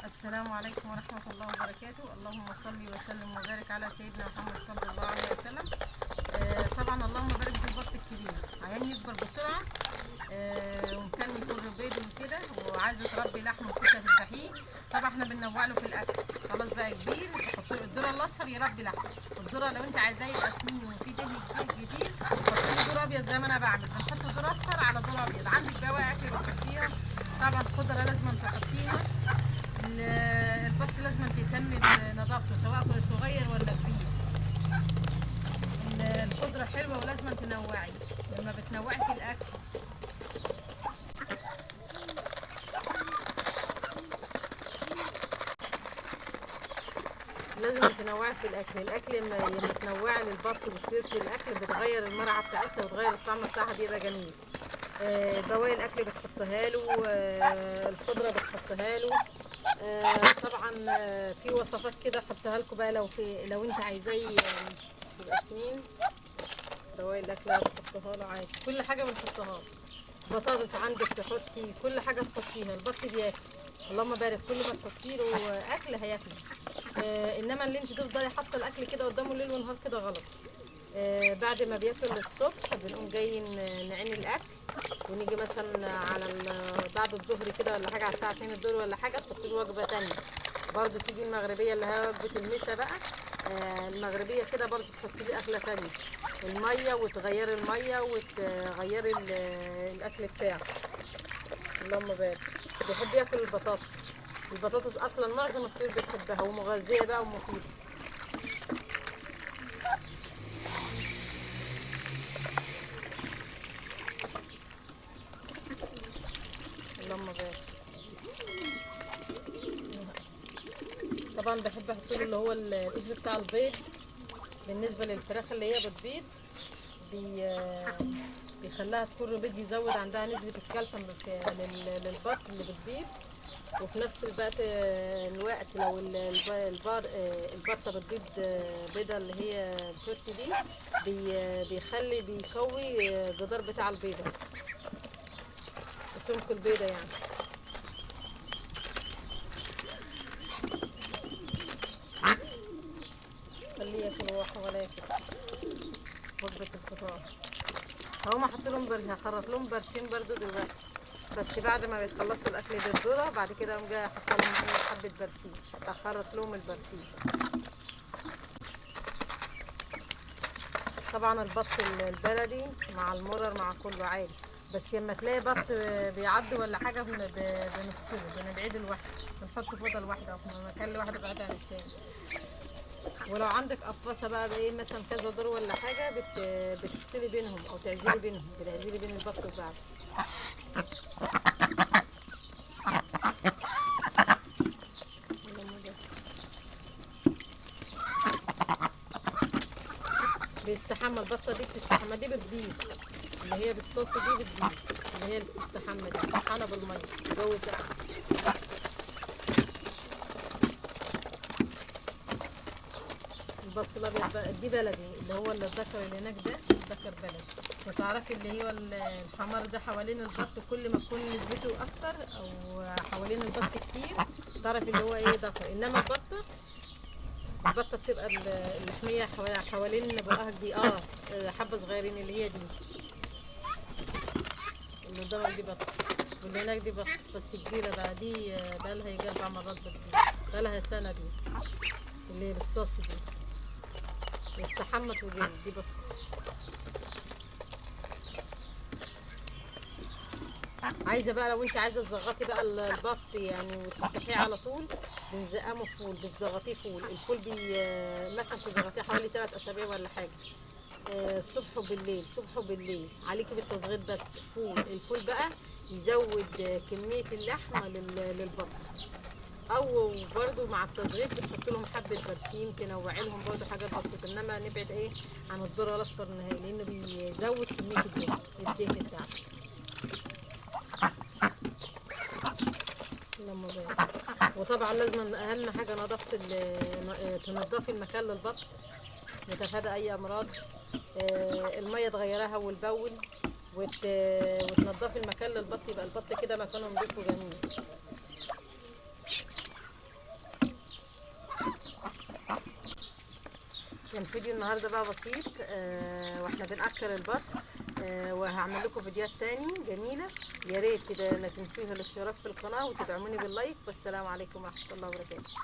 السلام عليكم ورحمة الله وبركاته. اللهم صل وسلم وبارك على سيدنا محمد صلى الله عليه وسلم. طبعا اللهم بارك في البط الكبير عشان يكبر بسرعة، وكان يكون بيض وكده وعايزة تربي لحم وكده تذبحيه. طبعا احنا بننوع له في الاكل، خلاص بقى كبير تحط له الذرة الاصفر يربي لحم، والذرة لو انت عايزاه يبقى سمين وفي دهن كتير حط له ذرة ابيض زي ما انا بعمل، بنحط ذرة اصفر على ذرة ابيض. عندك بواقي اكل بتحطيها، طبعا خضرة لازم تحطيها. البط لازم تهتم بنظافته سواء صغير ولا كبير. الخضرة حلوة ولازم تنوعي لما بتنوعي في الأكل. لازم تنوعي في الأكل لما تنوعي للبط وكتير في الأكل بتغير المرعى بتاعتها وتغير الطعم بتاعها، بيبقى جميل. بواقي الأكل بتحطها له، الخضرة بتحطها له. طبعا في وصفات كده احطها لكم بقى لو انت عايزاه يبقى سمين. بواقي الاكل بتحطها له عادي، كل حاجه بنحطها له. بطاطس عندك تحطي، كل حاجه تحطيها البط بياكل. اللهم بارك، كل ما تحطي له اكل هياكله. انما اللي انت تفضلي حاطه الاكل كده قدامه ليل ونهار كده غلط. بعد ما بياكل الصبح بنقوم جايين نعين الاكل، ونيجي مثلا على بعد الظهر كده ولا حاجه على الساعه 2 الظهر ولا حاجه تحطي له وجبه ثانيه. برضو تيجي المغربيه اللي هي وجبه المسا بقى، المغربيه كده برضو تحطي له اكله ثانيه، الميه وتغيري الميه وتغيري الاكل بتاعه. اللهم بارك. بيحب ياكل البطاطس. البطاطس اصلا معظم الطيور بتحبها ومغذيه بقى ومفيده. اللهم بارك. طبعا بحب احط له اللي هو القشر بتاع البيض. بالنسبه للفراخ اللي هي بتبيض بيخليها تكون بيض، يزود عندها نسبه الكالسيوم للبط اللي بتبيض. وفي نفس الوقت لو البطه بتبيض بيضه اللي هي الشورت دي بيقوي الجدار بتاع البيضه، سمك البيضه يعني. خليه ياكل ولا ياكل وجبه الفطار. هقوم احط لهم هخرط لهم برسيم برضو دلوقتي، بس بعد ما بيخلصوا الاكل بالذره بعد كده اقوم جايه احط لهم حبه برسيم، اخرط لهم البرسيم. طبعا البط البلدي مع المرر مع كله عادي، بس لما تلاقي بط بيعض ولا حاجه بنفصله، بنبعده لوحده، بنحطه في اوضه لوحده او في مكان لوحده بعيد عن التاني. ولو عندك قفاصه بقى بايه مثلا كذا دور ولا حاجه بتفصلي بينهم او تعزلي بينهم، بتعزلي بين البط وبعض. بيستحمى البطه دي، بتستحمى دي بتبيض، اللي هي بتصاصي دي بتبيض، اللي هي اللي بتستحمى دي بتستحمى بالميه الجو ساقع. البط الابيض بقى دي بلدي، اللي هو الذكر اللي هناك ده ذكر بلدي. وتعرفي اللي هو الحمار ده حوالين البط كل ما تكون نسبته اكتر او حوالين البط كتير تعرفي اللي هو ايه ذكر. انما البطه بتبقى اللحميه حوالين بقها دي حبه صغيرين، اللي هي دي اللي قدامك دي بطه، واللي هناك دي بطه بس كبيره بقى. دي بقى لها يجي 4 مرات بقى لها سنه دي، اللي هي بالصوص دي واستحمت وجلد. دي بطه. عايزه بقى لو انت عايزه تزغطي بقى البط يعني وتفتحيه على طول، بنزقمه فول، بتزغطيه فول. الفول مثلا تزغطيه حوالي 3 اسابيع ولا حاجه، الصبح وبالليل، صبح وبالليل عليكي بالتصغير بس. الفول بقى يزود كمية اللحمة للبط. او برضو مع التصغير بتحط لهم حبة برسيم تنوعي لهم برضو حاجات بسيطة، انما نبعد عن الذرة الاصفر نهائي لانه بيزود كمية الدهن بتاعته. لما وطبعا لازم اهم حاجة نظافة تنضفي المكان للبط، نتفادى اي امراض. المية تغيرها اول باول، وتنضفي المكان للبط، يبقى البط كده مكانه نضيف وجميل. كان فيديو النهارده بقى بسيط واحنا بنأكل البط. وهعمل لكم فيديوهات تاني جميله. يا ريت كده ما تنسوش الاشتراك في القناه وتدعموني باللايك. والسلام عليكم ورحمه الله وبركاته.